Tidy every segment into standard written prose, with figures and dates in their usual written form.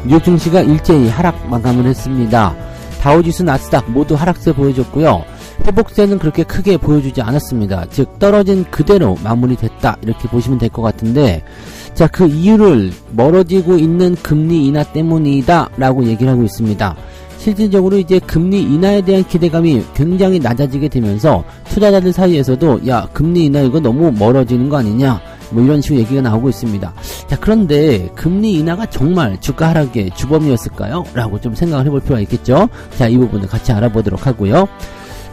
뉴욕 증시가 일제히 하락 마감을 했습니다. 다우지수 나스닥 모두 하락세 보여줬고요. 회복세는 그렇게 크게 보여주지 않았습니다. 즉 떨어진 그대로 마무리됐다 이렇게 보시면 될 것 같은데, 자, 그 이유를 멀어지고 있는 금리 인하 때문이다 라고 얘기를 하고 있습니다. 실질적으로 이제 금리 인하에 대한 기대감이 굉장히 낮아지게 되면서 투자자들 사이에서도 야, 금리 인하 이거 너무 멀어지는 거 아니냐, 뭐 이런 식으로 얘기가 나오고 있습니다. 자, 그런데 금리 인하가 정말 주가 하락의 주범이었을까요? 라고 좀 생각을 해볼 필요가 있겠죠. 자, 이 부분을 같이 알아보도록 하고요.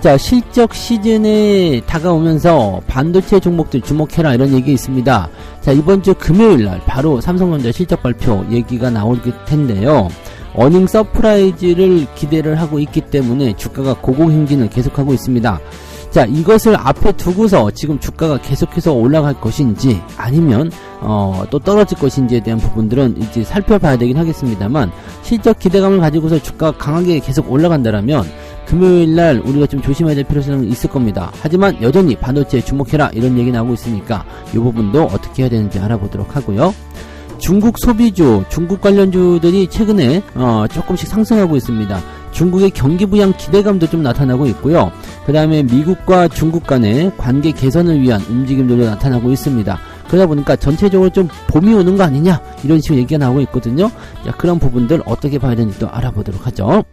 자, 실적 시즌에 다가오면서 반도체 종목들 주목해라 이런 얘기 있습니다. 자, 이번 주 금요일날 바로 삼성전자 실적 발표 얘기가 나올 텐데요. 어닝 서프라이즈를 기대를 하고 있기 때문에 주가가 고공행진을 계속하고 있습니다. 자, 이것을 앞에 두고서 지금 주가가 계속해서 올라갈 것인지 아니면 또 떨어질 것인지에 대한 부분들은 이제 살펴봐야 되긴 하겠습니다만, 실적 기대감을 가지고서 주가가 강하게 계속 올라간다라면 금요일날 우리가 좀 조심해야 될 필요성은 있을 겁니다. 하지만 여전히 반도체에 주목해라 이런 얘기 나오고 있으니까 이 부분도 어떻게 해야 되는지 알아보도록 하고요. 중국 소비주, 중국 관련주들이 최근에 조금씩 상승하고 있습니다. 중국의 경기 부양 기대감도 좀 나타나고 있고요. 그 다음에 미국과 중국 간의 관계 개선을 위한 움직임들도 나타나고 있습니다. 그러다 보니까 전체적으로 좀 봄이 오는 거 아니냐 이런 식으로 얘기가 나오고 있거든요. 자, 그런 부분들 어떻게 봐야 되는지 또 알아보도록 하죠.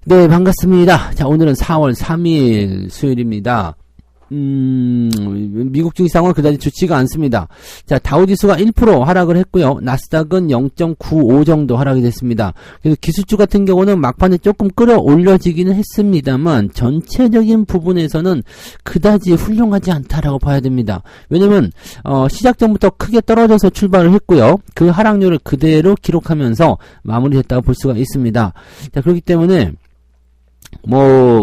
네, 반갑습니다. 자, 오늘은 4월 3일 수요일입니다. 미국 증시 상황은 그다지 좋지가 않습니다. 자, 다우지수가 1% 하락을 했고요. 나스닥은 0.95 정도 하락이 됐습니다. 그래서 기술주 같은 경우는 막판에 조금 끌어올려지기는 했습니다만 전체적인 부분에서는 그다지 훌륭하지 않다라고 봐야 됩니다. 왜냐면 시작 전부터 크게 떨어져서 출발을 했고요. 그 하락률을 그대로 기록하면서 마무리했다고 볼 수가 있습니다. 자, 그렇기 때문에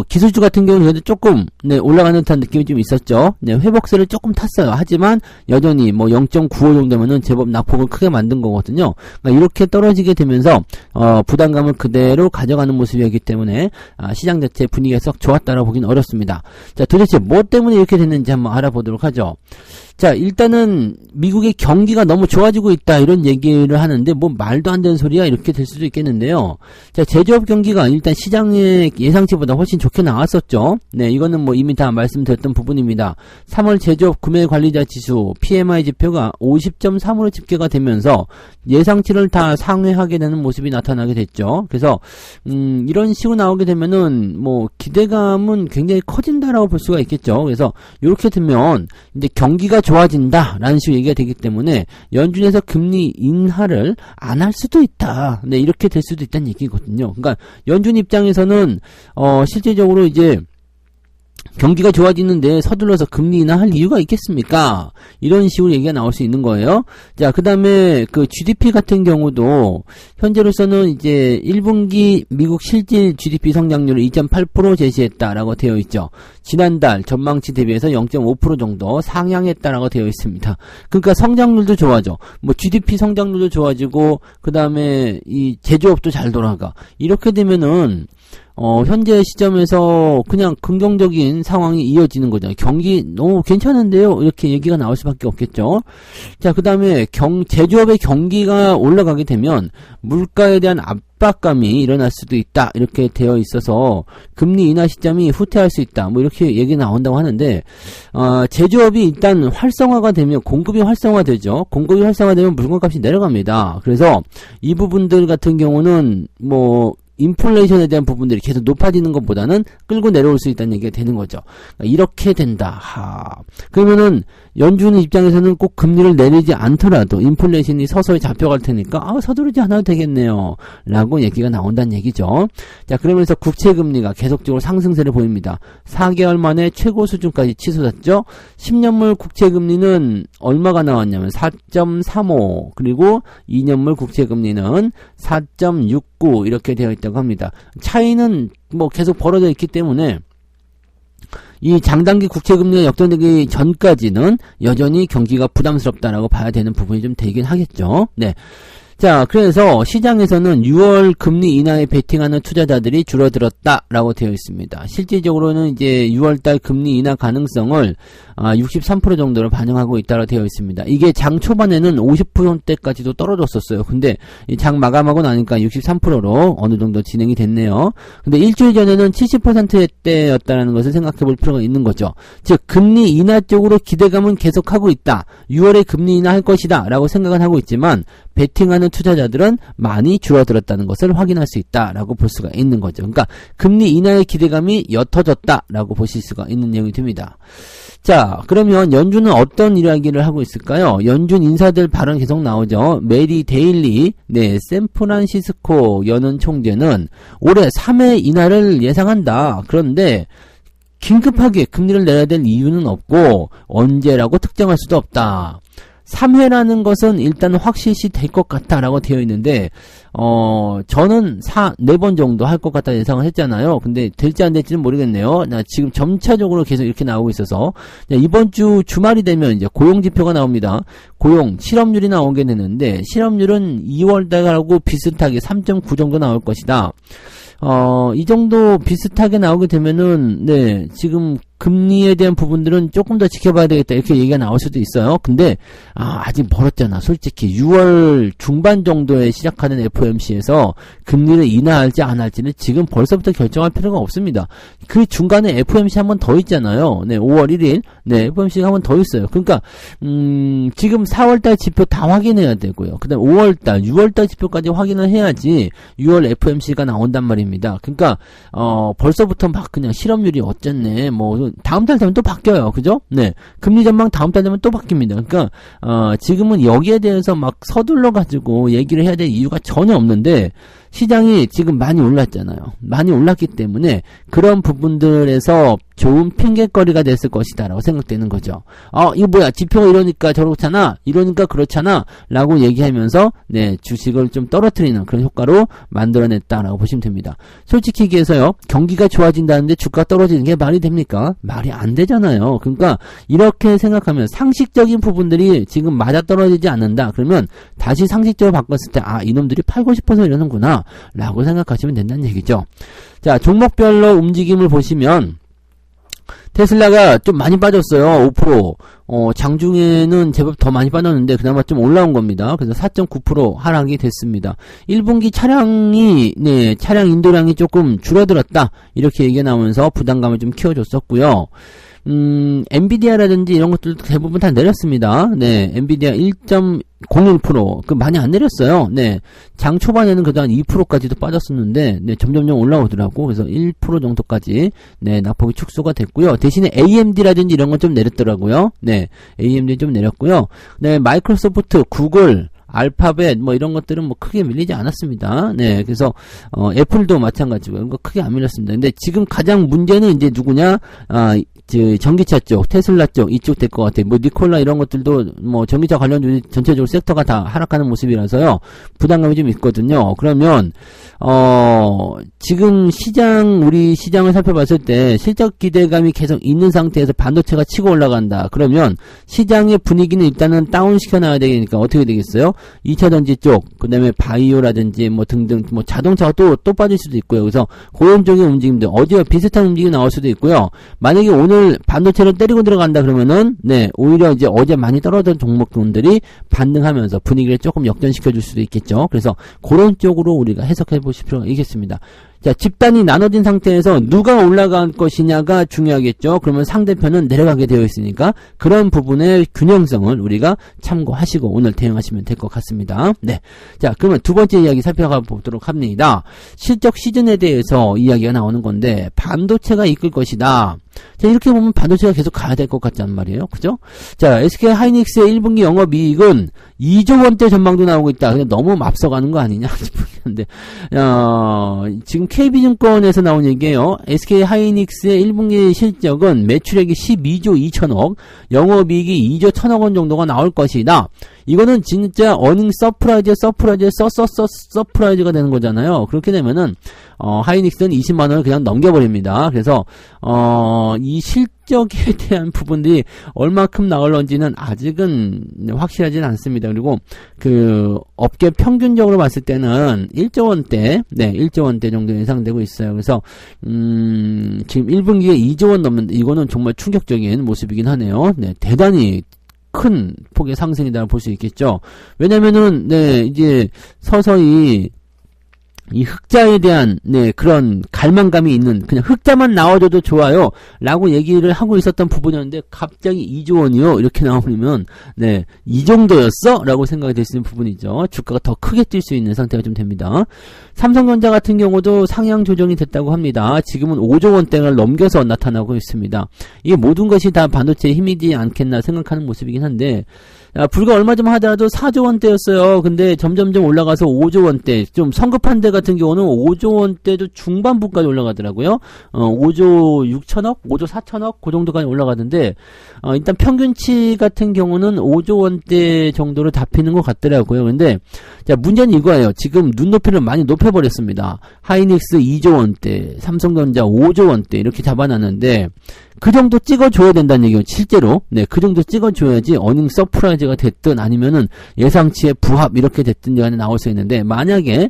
기술주 같은 경우는 그래도 조금, 올라가는 듯한 느낌이 좀 있었죠. 회복세를 조금 탔어요. 하지만, 여전히 0.95 정도면은 제법 낙폭을 크게 만든 거거든요. 그러니까 이렇게 떨어지게 되면서, 부담감을 그대로 가져가는 모습이었기 때문에, 시장 자체 분위기가 썩 좋았다라고 보기는 어렵습니다. 자, 도대체 뭐 때문에 이렇게 됐는지 한번 알아보도록 하죠. 자, 일단은 미국의 경기가 너무 좋아지고 있다 이런 얘기를 하는데 말도 안 되는 소리야 이렇게 될 수도 있겠는데요. 자, 제조업 경기가 일단 시장의 예상치보다 훨씬 좋게 나왔었죠. 네, 이거는 이미 다 말씀드렸던 부분입니다. 3월 제조업 구매관리자 지수 PMI 지표가 50.3으로 집계가 되면서 예상치를 다 상회하게 되는 모습이 나타나게 됐죠. 그래서 이런 식으로 나오게 되면은 기대감은 굉장히 커진다라고 볼 수가 있겠죠. 그래서 이렇게 되면 이제 경기가 좋아진다라는 식으로 얘기가 되기 때문에 연준에서 금리 인하를 안 할 수도 있다. 네, 이렇게 될 수도 있다는 얘기거든요. 그러니까 연준 입장에서는 실제적으로 이제 경기가 좋아지는데 서둘러서 금리 인하할 이유가 있겠습니까? 이런 식으로 얘기가 나올 수 있는 거예요. 자, 그 다음에 그 GDP 같은 경우도 현재로서는 이제 1분기 미국 실질 GDP 성장률을 2.8% 제시했다라고 되어 있죠. 지난달 전망치 대비해서 0.5% 정도 상향했다라고 되어 있습니다. 그러니까 성장률도 좋아져. GDP 성장률도 좋아지고 그 다음에 이 제조업도 잘 돌아가. 이렇게 되면은 현재 시점에서 그냥 긍정적인 상황이 이어지는 거죠. 경기 너무 괜찮은데요? 이렇게 얘기가 나올 수밖에 없겠죠. 자, 그 다음에 제조업의 경기가 올라가게 되면 물가에 대한 압박감이 일어날 수도 있다. 이렇게 되어 있어서 금리 인하 시점이 후퇴할 수 있다. 이렇게 얘기 나온다고 하는데, 제조업이 일단 활성화가 되면 공급이 활성화되죠. 공급이 활성화되면 물건값이 내려갑니다. 그래서 이 부분들 같은 경우는 인플레이션에 대한 부분들이 계속 높아지는 것보다는 끌고 내려올 수 있다는 얘기가 되는 거죠. 이렇게 된다. 그러면은 연준 입장에서는 꼭 금리를 내리지 않더라도 인플레이션이 서서히 잡혀갈 테니까 서두르지 않아도 되겠네요 라고 얘기가 나온다는 얘기죠. 자, 그러면서 국채금리가 계속적으로 상승세를 보입니다. 4개월 만에 최고 수준까지 치솟았죠. 10년물 국채금리는 얼마가 나왔냐면 4.35, 그리고 2년물 국채금리는 4.69 이렇게 되어 있다고 합니다. 차이는 계속 벌어져 있기 때문에 이 장단기 국채금리가 역전되기 전까지는 여전히 경기가 부담스럽다라고 봐야 되는 부분이 좀 되긴 하겠죠. 네. 자, 그래서 시장에서는 6월 금리 인하에 베팅하는 투자자들이 줄어들었다라고 되어 있습니다. 실질적으로는 이제 6월달 금리 인하 가능성을 63% 정도로 반영하고 있다고 되어 있습니다. 이게 장 초반에는 50%대까지도 떨어졌었어요. 근데 장 마감하고 나니까 63%로 어느 정도 진행이 됐네요. 근데 일주일 전에는 70%대였다는 것을 생각해 볼 필요가 있는 거죠. 즉, 금리 인하 쪽으로 기대감은 계속하고 있다. 6월에 금리 인하 할 것이다. 라고 생각은 하고 있지만, 베팅하는 투자자들은 많이 줄어들었다는 것을 확인할 수 있다라고 볼 수가 있는 거죠. 그러니까 금리 인하의 기대감이 옅어졌다라고 보실 수가 있는 내용이 됩니다. 자, 그러면 연준은 어떤 이야기를 하고 있을까요? 연준 인사들 발언 계속 나오죠. 메리 데일리, 네, 샌프란시스코 연은 총재는 올해 3회 인하를 예상한다. 그런데 긴급하게 금리를 내려야 될 이유는 없고 언제라고 특정할 수도 없다. 3회라는 것은 일단 확실시 될 것 같다라고 되어 있는데, 저는 4번 정도 할 것 같다 예상을 했잖아요. 근데 될지 안 될지는 모르겠네요. 나 지금 점차적으로 계속 이렇게 나오고 있어서, 이번 주 주말이 되면 이제 고용지표가 나옵니다. 고용, 실업률이 나오게 되는데, 실업률은 2월달하고 비슷하게 3.9 정도 나올 것이다. 이 정도 비슷하게 나오게 되면은, 네, 지금 금리에 대한 부분들은 조금 더 지켜봐야 되겠다 이렇게 얘기가 나올 수도 있어요. 근데 아직 멀었잖아. 솔직히 6월 중반 정도에 시작하는 FOMC에서 금리를 인하할지 안 할지는 지금 벌써부터 결정할 필요가 없습니다. 그 중간에 FOMC 한 번 더 있잖아요. 네, 5월 1일 네, FOMC가 한 번 더 있어요. 그러니까 지금 4월달 지표 다 확인해야 되고요. 그 다음 5월달 6월달 지표까지 확인을 해야지 6월 FOMC가 나온단 말입니다. 그러니까 벌써부터 막 그냥 실업률이 어쨌네 뭐 다음 달 되면 또 바뀌어요. 그죠? 네. 금리 전망 다음 달 되면 또 바뀝니다. 그러니까, 지금은 여기에 대해서 막 서둘러 가지고 얘기를 해야 될 이유가 전혀 없는데, 시장이 지금 많이 올랐잖아요. 많이 올랐기 때문에 그런 부분들에서 좋은 핑계거리가 됐을 것이다 라고 생각되는 거죠. 이거 뭐야 지표가 이러니까 저렇잖아 이러니까 그렇잖아 라고 얘기하면서 네 주식을 좀 떨어뜨리는 그런 효과로 만들어냈다라고 보시면 됩니다. 솔직히 얘기해서요 경기가 좋아진다는데 주가 떨어지는 게 말이 됩니까? 말이 안 되잖아요. 그러니까 이렇게 생각하면 상식적인 부분들이 지금 맞아떨어지지 않는다 그러면 다시 상식적으로 바꿨을 때 이놈들이 팔고 싶어서 이러는구나 라고 생각하시면 된다는 얘기죠. 자, 종목별로 움직임을 보시면 테슬라가 좀 많이 빠졌어요. 5%. 장중에는 제법 더 많이 빠졌는데 그나마 좀 올라온 겁니다. 그래서 4.9% 하락이 됐습니다. 1분기 차량 인도량이 조금 줄어들었다. 이렇게 얘기가 나오면서 부담감을 좀 키워줬었고요. 엔비디아라든지 이런 것들도 대부분 다 내렸습니다. 네, 엔비디아 1.01%. 많이 안 내렸어요. 네. 장 초반에는 그래도 한 2%까지도 빠졌었는데, 네, 점점점 올라오더라고. 그래서 1% 정도까지, 네, 낙폭이 축소가 됐고요. 대신에 AMD라든지 이런 건 좀 내렸더라고요. 네, AMD 좀 내렸고요. 네, 마이크로소프트, 구글, 알파벳 뭐 이런 것들은 뭐 크게 밀리지 않았습니다. 네, 그래서 애플도 마찬가지고 이거 크게 안 밀렸습니다. 근데 지금 가장 문제는 이제 누구냐? 전기차 쪽, 테슬라 쪽 이쪽 될 것 같아요. 뭐 니콜라 이런 것들도 뭐 전기차 관련 전체적으로 섹터가 다 하락하는 모습이라서요. 부담감이 좀 있거든요. 그러면 지금 우리 시장을 살펴봤을 때 실적 기대감이 계속 있는 상태에서 반도체가 치고 올라간다. 그러면 시장의 분위기는 일단은 다운 시켜놔야 되니까 어떻게 되겠어요? 2차전지 쪽, 그 다음에 바이오라든지 뭐 등등, 뭐 자동차가 또 빠질 수도 있고요. 그래서 그런 쪽의 움직임들, 어디와 비슷한 움직임이 나올 수도 있고요. 만약에 오늘 반도체를 때리고 들어간다 그러면은, 네, 오히려 이제 어제 많이 떨어졌던 종목군들이 반등하면서 분위기를 조금 역전시켜 줄 수도 있겠죠. 그래서 그런 쪽으로 우리가 해석해 보실 필요가 있겠습니다. 자, 집단이 나눠진 상태에서 누가 올라갈 것이냐가 중요하겠죠. 그러면 상대편은 내려가게 되어 있으니까 그런 부분의 균형성을 우리가 참고하시고 오늘 대응하시면 될 것 같습니다. 네. 자, 그러면 두 번째 이야기 살펴가 보도록 합니다. 실적 시즌에 대해서 이야기가 나오는 건데 반도체가 이끌 것이다. 자, 이렇게 보면 반도체가 계속 가야 될 것 같단 말이에요. 그죠? 자, SK 하이닉스의 1분기 영업이익은 2조 원대 전망도 나오고 있다. 근데 너무 앞서가는 거 아니냐 싶은데, 지금 KB증권에서 나온 얘기예요. SK 하이닉스의 1분기 실적은 매출액이 12조 2천억, 영업이익이 2조 1천억 원 정도가 나올 것이다. 이거는 진짜 어닝 서프라이즈가 되는 거잖아요. 그렇게 되면은 하이닉스는 20만 원을 그냥 넘겨버립니다. 그래서 이 실적에 대한 부분들이 얼마큼 나올런지는 아직은 확실하진 않습니다. 그리고 그 업계 평균적으로 봤을 때는 1조 원대, 1조 원대 정도 예상되고 있어요. 그래서 지금 1분기에 2조 원 넘는데 이거는 정말 충격적인 모습이긴 하네요. 네, 대단히 큰 폭의 상승이다 볼 수 있겠죠. 왜냐면은 이제 서서히 이 흑자에 대한 그런 갈망감이 있는, 그냥 흑자만 나와줘도 좋아요 라고 얘기를 하고 있었던 부분이었는데 갑자기 2조 원이요 이렇게 나오면 이 정도였어? 라고 생각이 될 수 있는 부분이죠. 주가가 더 크게 뛸 수 있는 상태가 좀 됩니다. 삼성전자 같은 경우도 상향 조정이 됐다고 합니다. 지금은 5조 원대를 넘겨서 나타나고 있습니다. 이게 모든 것이 다 반도체에 힘이지 않겠나 생각하는 모습이긴 한데, 불과 얼마 전 하더라도 4조 원대였어요. 근데 점점점 올라가서 5조 원대, 좀 성급한 데 같은 경우는 5조 원대도 중반부까지 올라가더라고요. 5조 6천억, 5조 4천억 그 정도까지 올라가던데, 일단 평균치 같은 경우는 5조 원대 정도로 잡히는 것 같더라고요. 근데 자, 문제는 이거예요. 지금 눈높이를 많이 높여버렸습니다. 하이닉스 2조 원대, 삼성전자 5조 원대 이렇게 잡아놨는데 그 정도 찍어줘야 된다는 얘기예요. 실제로 그 정도 찍어줘야지 어닝 서프라이즈가 됐든 아니면은 예상치의 부합 이렇게 됐든 간에 나올 수 있는데, 만약에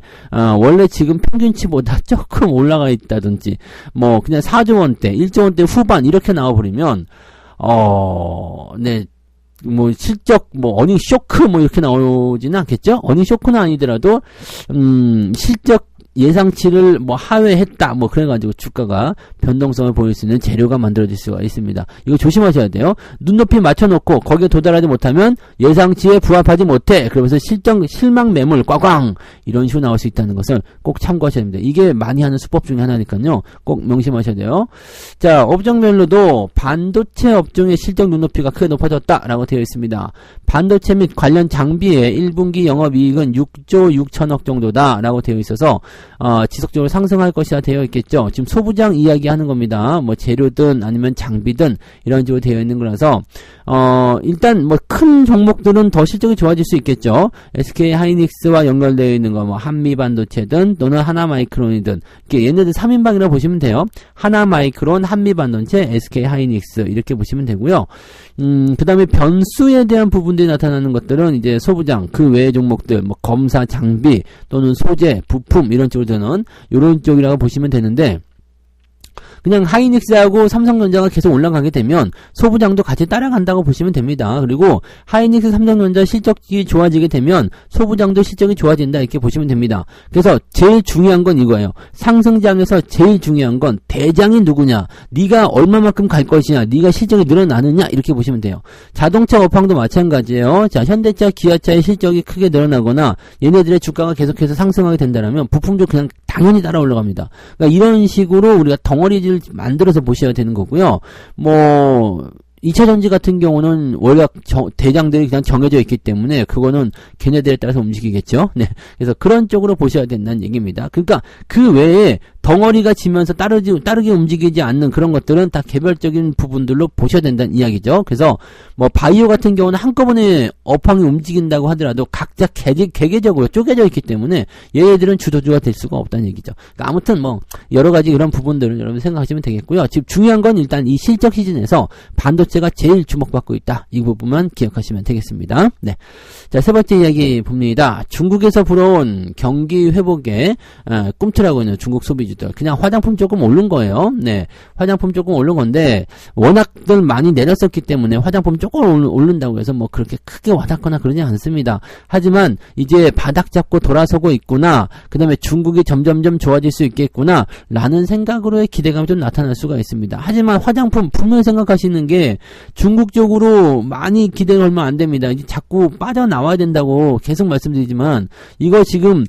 원래 지금 평균치보다 조금 올라가 있다든지 뭐 그냥 4조 원대, 1조 원대 후반 이렇게 나와버리면 뭐 실적 뭐 어닝 쇼크 뭐 이렇게 나오지는 않겠죠. 어닝 쇼크는 아니더라도 실적 예상치를 뭐 하회했다 뭐 그래가지고 주가가 변동성을 보일 수 있는 재료가 만들어질 수가 있습니다. 이거 조심하셔야 돼요. 눈높이 맞춰놓고 거기에 도달하지 못하면 예상치에 부합하지 못해, 그러면서 실망 매물 꽝꽝 이런 식으로 나올 수 있다는 것을 꼭 참고하셔야 됩니다. 이게 많이 하는 수법 중에 하나니까요. 꼭 명심하셔야 돼요. 자, 업종별로도 반도체 업종의 실적 눈높이가 크게 높아졌다라고 되어 있습니다. 반도체 및 관련 장비의 1분기 영업이익은 6조 6천억 정도다라고 되어 있어서 지속적으로 상승할 것이라 되어 있겠죠. 지금 소부장 이야기하는 겁니다. 뭐 재료든 아니면 장비든 이런 식으로 되어 있는 거라서 일단 뭐 큰 종목들은 더 실적이 좋아질 수 있겠죠. SK 하이닉스와 연결되어 있는 거 뭐 한미반도체든 또는 하나마이크론이든 이렇게 얘네들 3인방이라고 보시면 돼요. 하나마이크론, 한미반도체, SK 하이닉스 이렇게 보시면 되고요. 그 다음에 변수에 대한 부분들이 나타나는 것들은 이제 소부장, 그 외의 종목들, 뭐 검사 장비 또는 소재, 부품 이런 쪽으로 드는 이런 쪽이라고 보시면 되는데, 그냥 하이닉스하고 삼성전자가 계속 올라가게 되면 소부장도 같이 따라간다고 보시면 됩니다. 그리고 하이닉스, 삼성전자 실적이 좋아지게 되면 소부장도 실적이 좋아진다 이렇게 보시면 됩니다. 그래서 제일 중요한 건 이거예요. 상승장에서 제일 중요한 건 대장이 누구냐, 네가 얼마만큼 갈 것이냐, 네가 실적이 늘어나느냐 이렇게 보시면 돼요. 자동차 업황도 마찬가지예요. 자, 현대차, 기아차의 실적이 크게 늘어나거나 얘네들의 주가가 계속해서 상승하게 된다면 부품도 그냥 당연히 따라 올라갑니다. 그러니까 이런 식으로 우리가 덩어리를 만들어서 보셔야 되는 거고요. 뭐 2차전지 같은 경우는 원래 대장들이 그냥 정해져 있기 때문에 그거는 걔네들에 따라서 움직이겠죠. 그래서 그런 쪽으로 보셔야 된다는 얘기입니다. 그러니까 그 외에 덩어리가 지면서 따르게 움직이지 않는 그런 것들은 다 개별적인 부분들로 보셔야 된다는 이야기죠. 그래서 뭐 바이오 같은 경우는 한꺼번에 업황이 움직인다고 하더라도 각자 개개적으로 쪼개져 있기 때문에 얘네들은 주도주가 될 수가 없다는 얘기죠. 그러니까 아무튼 뭐 여러 가지 그런 부분들을 여러분 생각하시면 되겠고요. 지금 중요한 건 일단 이 실적 시즌에서 반도체가 제일 주목받고 있다. 이 부분만 기억하시면 되겠습니다. 네. 자, 세 번째 이야기 봅니다. 중국에서 불어온 경기 회복에 꿈틀하고 있는 중국 소비주. 그냥 화장품 조금 오른 거예요. 화장품 조금 오른 건데 워낙들 많이 내렸었기 때문에 화장품 조금 오른다고 해서 뭐 그렇게 크게 와닿거나 그러지 않습니다. 하지만 이제 바닥 잡고 돌아서고 있구나, 그 다음에 중국이 점점점 좋아질 수 있겠구나 라는 생각으로의 기대감이 좀 나타날 수가 있습니다. 하지만 화장품 분명히 생각하시는 게 중국 쪽으로 많이 기대가 걸면 안 됩니다. 이제 자꾸 빠져나와야 된다고 계속 말씀드리지만 이거 지금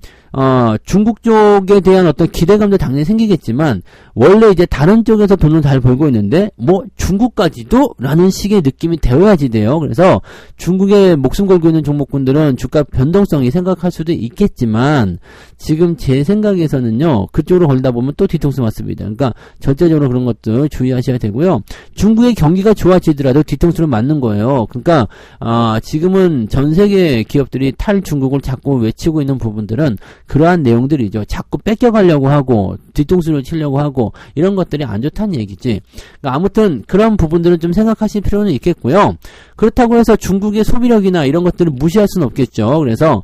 중국 쪽에 대한 어떤 기대감도 당연히 생기겠지만 원래 이제 다른 쪽에서 돈을 잘 벌고 있는데 뭐 중국까지도? 라는 식의 느낌이 되어야지 돼요. 그래서 중국에 목숨 걸고 있는 종목군들은 주가 변동성이 생각할 수도 있겠지만 지금 제 생각에서는요, 그쪽으로 걸다 보면 또 뒤통수 맞습니다. 그러니까 전체적으로 그런 것들 주의하셔야 되고요. 중국의 경기가 좋아지더라도 뒤통수를 맞는 거예요. 그러니까 지금은 전 세계 기업들이 탈중국을 자꾸 외치고 있는 부분들은 그러한 내용들이죠. 자꾸 뺏겨가려고 하고 뒤통수를 치려고 하고 이런 것들이 안 좋다는 얘기지. 그러니까 아무튼 그런 부분들은 좀 생각하실 필요는 있겠고요. 그렇다고 해서 중국의 소비력이나 이런 것들을 무시할 수는 없겠죠. 그래서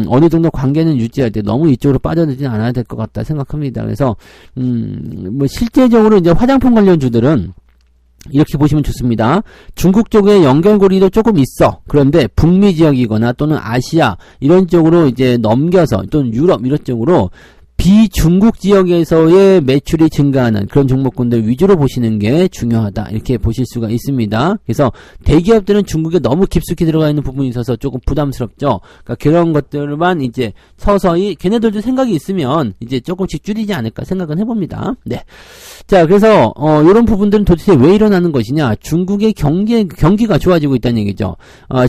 어느 정도 관계는 유지할 때 너무 이쪽으로 빠져들지는 않아야 될 것 같다 생각합니다. 그래서 뭐 실제적으로 이제 화장품 관련주들은 이렇게 보시면 좋습니다. 중국 쪽에 연결고리도 조금 있어. 그런데 북미 지역이거나 또는 아시아 이런 쪽으로 이제 넘겨서 또는 유럽 이런 쪽으로 비중국 지역에서의 매출이 증가하는 그런 종목군들 위주로 보시는 게 중요하다. 이렇게 보실 수가 있습니다. 그래서 대기업들은 중국에 너무 깊숙이 들어가 있는 부분이 있어서 조금 부담스럽죠. 그러니까 그런 것들만 이제 서서히 걔네들도 생각이 있으면 이제 조금씩 줄이지 않을까 생각은 해봅니다. 네. 자, 그래서 이런 부분들은 도대체 왜 일어나는 것이냐? 중국의 경기가 좋아지고 있다는 얘기죠.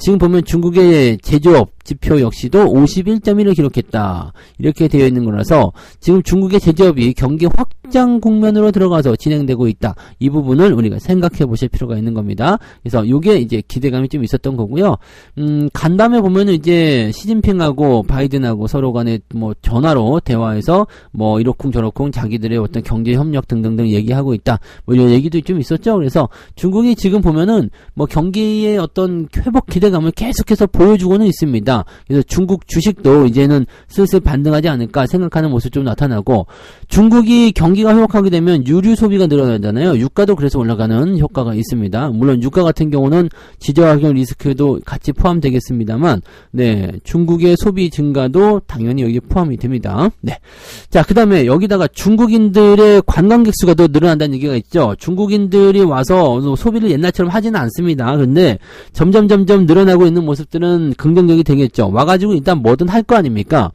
지금 보면 중국의 제조업 지표 역시도 51.1을 기록했다. 이렇게 되어 있는 거라서 지금 중국의 제조업이 경기 확장 국면으로 들어가서 진행되고 있다. 이 부분을 우리가 생각해 보실 필요가 있는 겁니다. 그래서 이게 이제 기대감이 좀 있었던 거고요. 간담회 보면은 이제 시진핑하고 바이든하고 서로 간에 뭐 전화로 대화해서 뭐 이러쿵 저러쿵 자기들의 어떤 경제 협력 등등등 얘기하고 있다. 뭐 이런 얘기도 좀 있었죠. 그래서 중국이 지금 보면은 뭐 경기의 어떤 회복 기대감을 계속해서 보여주고는 있습니다. 그래서 중국 주식도 이제는 슬슬 반등하지 않을까 생각하는 모습 좀 나타나고, 중국이 경기가 회복하게 되면 유류 소비가 늘어나잖아요. 유가도 그래서 올라가는 효과가 있습니다. 물론 유가 같은 경우는 지정학용 리스크도 같이 포함되겠습니다만, 네, 중국의 소비 증가도 당연히 여기에 포함이 됩니다. 네, 자, 그 다음에 여기다가 중국인들의 관광객 수가 더 늘어난다는 얘기가 있죠. 중국인들이 와서 소비를 옛날처럼 하지는 않습니다. 근데 점점 늘어나고 있는 모습들은 긍정적이 되겠죠. 와가지고 일단 뭐든 할 거 아닙니까?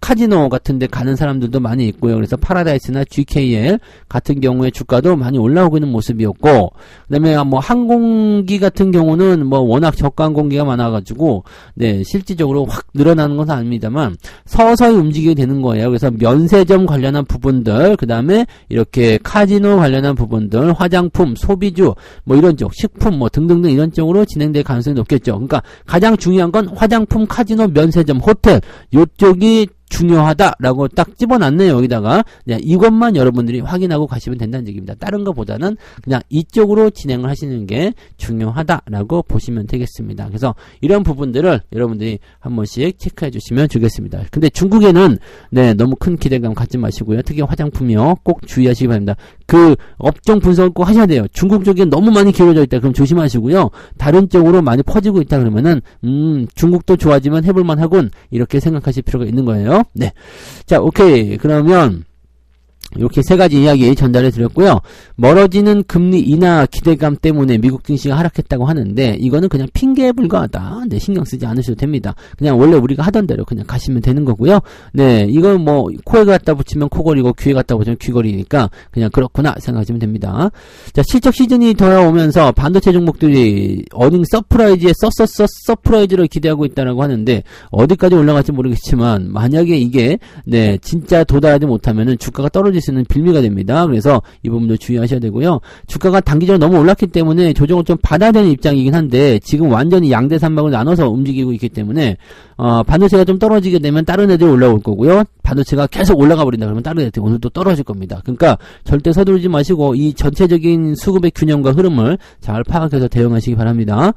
카지노 같은 데 가는 사람들도 많이 있고요. 그래서 파라다이스나 GKL 같은 경우에 주가도 많이 올라오고 있는 모습이었고, 그 다음에 뭐 항공기 같은 경우는 뭐 워낙 저가 항공기가 많아가지고, 네, 실질적으로 확 늘어나는 것은 아닙니다만, 서서히 움직이게 되는 거예요. 그래서 면세점 관련한 부분들, 그 다음에 이렇게 카지노 관련한 부분들, 화장품, 소비주, 뭐 이런 쪽, 식품 뭐 등등등 이런 쪽으로 진행될 가능성이 높겠죠. 그러니까 가장 중요한 건 화장품, 카지노, 면세점, 호텔, 요쪽이 중요하다라고 딱 집어놨네요. 여기다가 그냥 이것만 여러분들이 확인하고 가시면 된다는 얘기입니다. 다른 것보다는 그냥 이쪽으로 진행을 하시는 게 중요하다라고 보시면 되겠습니다. 그래서 이런 부분들을 여러분들이 한 번씩 체크해 주시면 좋겠습니다. 근데 중국에는 네, 너무 큰 기대감 갖지 마시고요. 특히 화장품이요, 꼭 주의하시기 바랍니다. 그 업종 분석을 꼭 하셔야 돼요. 중국 쪽에 너무 많이 기울어져 있다 그럼 조심하시고요. 다른 쪽으로 많이 퍼지고 있다 그러면은 중국도 좋아지면 해볼만 하군, 이렇게 생각하실 필요가 있는 거예요. 네. 자, 오케이. 그러면 이렇게 세 가지 이야기 전달해 드렸고요. 멀어지는 금리 인하 기대감 때문에 미국 증시가 하락했다고 하는데 이거는 그냥 핑계에 불과하다. 네, 신경 쓰지 않으셔도 됩니다. 그냥 원래 우리가 하던 대로 그냥 가시면 되는 거고요. 네, 이건 뭐 코에 갖다 붙이면 코걸이고 귀에 갖다 붙이면 귀걸이니까 그냥 그렇구나 생각하시면 됩니다. 자, 실적 시즌이 돌아오면서 반도체 종목들이 어닝 서프라이즈에 서프라이즈를 기대하고 있다라고 하는데 어디까지 올라갈지 모르겠지만 만약에 이게 네, 진짜 도달하지 못하면은 주가가 떨어질 수 있는 빌미가 됩니다. 그래서 이 부분도 주의하셔야 되고요. 주가가 단기적으로 너무 올랐기 때문에 조정을 좀 받아야 되는 입장이긴 한데 지금 완전히 양대 산막을 나눠서 움직이고 있기 때문에 반도체가 좀 떨어지게 되면 다른 애들이 올라올 거고요. 반도체가 계속 올라가 버린다 그러면 다른 애들이 오늘 또 떨어질 겁니다. 그러니까 절대 서두르지 마시고 이 전체적인 수급의 균형과 흐름을 잘 파악해서 대응하시기 바랍니다.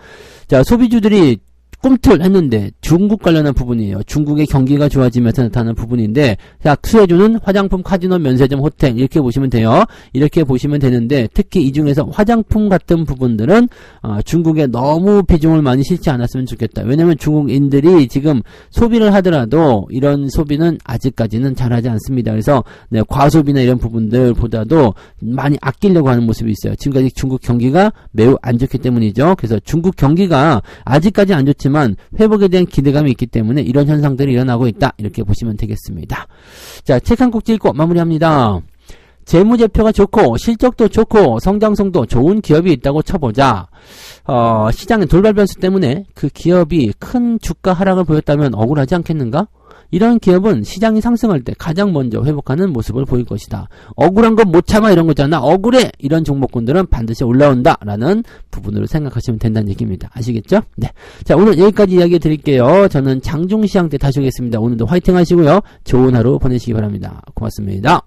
자, 소비주들이 꿈틀했는데 중국 관련한 부분이에요. 중국의 경기가 좋아지면서 나타나는 부분인데, 자, 수혜주는 화장품, 카지노, 면세점, 호텔 이렇게 보시면 돼요. 이렇게 보시면 되는데 특히 이 중에서 화장품 같은 부분들은 중국에 너무 비중을 많이 싣지 않았으면 좋겠다. 왜냐면 중국인들이 지금 소비를 하더라도 이런 소비는 아직까지는 잘하지 않습니다. 그래서 네, 과소비나 이런 부분들보다도 많이 아끼려고 하는 모습이 있어요. 지금까지 중국 경기가 매우 안 좋기 때문이죠. 그래서 중국 경기가 아직까지 안 좋지만 회복에 대한 기대감이 있기 때문에 이런 현상들이 일어나고 있다. 이렇게 보시면 되겠습니다. 자, 책 한 꼭지 읽고 마무리합니다. 재무제표가 좋고 실적도 좋고 성장성도 좋은 기업이 있다고 쳐보자. 시장의 돌발 변수 때문에 그 기업이 큰 주가 하락을 보였다면 억울하지 않겠는가? 이런 기업은 시장이 상승할 때 가장 먼저 회복하는 모습을 보일 것이다. 억울한 건 못 참아 이런 거잖아. 억울해 이런 종목군들은 반드시 올라온다라는 부분으로 생각하시면 된다는 얘기입니다. 아시겠죠? 네. 자, 오늘 여기까지 이야기 드릴게요. 저는 장중시황 때 다시 오겠습니다. 오늘도 화이팅 하시고요. 좋은 하루 보내시기 바랍니다. 고맙습니다.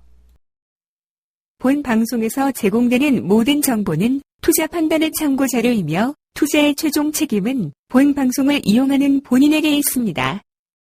본 방송에서 제공되는 모든 정보는 투자 판단의 참고 자료이며 투자의 최종 책임은 본 방송을 이용하는 본인에게 있습니다.